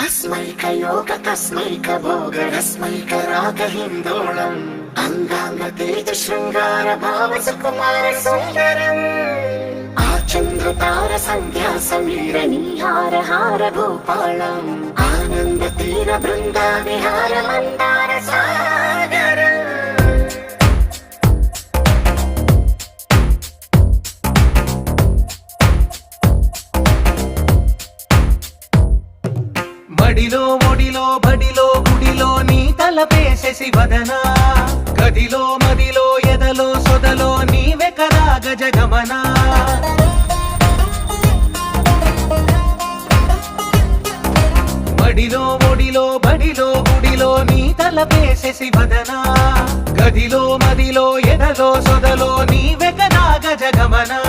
अस्मैकयोग तस्मैक भोग रस्मैक राग हिन्दोळम् अंगांग तेज शृंगार भाव सुकुमार सुंदरम् आचंद्र तार संध्या समीर नीहार हार भूपालम् आनंद तीर बृंदा विहार मंदार सागर మడిలో ఒడిలో బడిలో గుడిలో నీ తలపేసేసి వదనా గదిలో మదిలో ఎదలో సొదలో నీవే కదా గజగమనా మడిలో ఒడిలో బడిలో గుడిలో నీ తలపేసేసి వదనా గదిలో మదిలో ఎదలో సొదలో నీవే కదా గజగమనా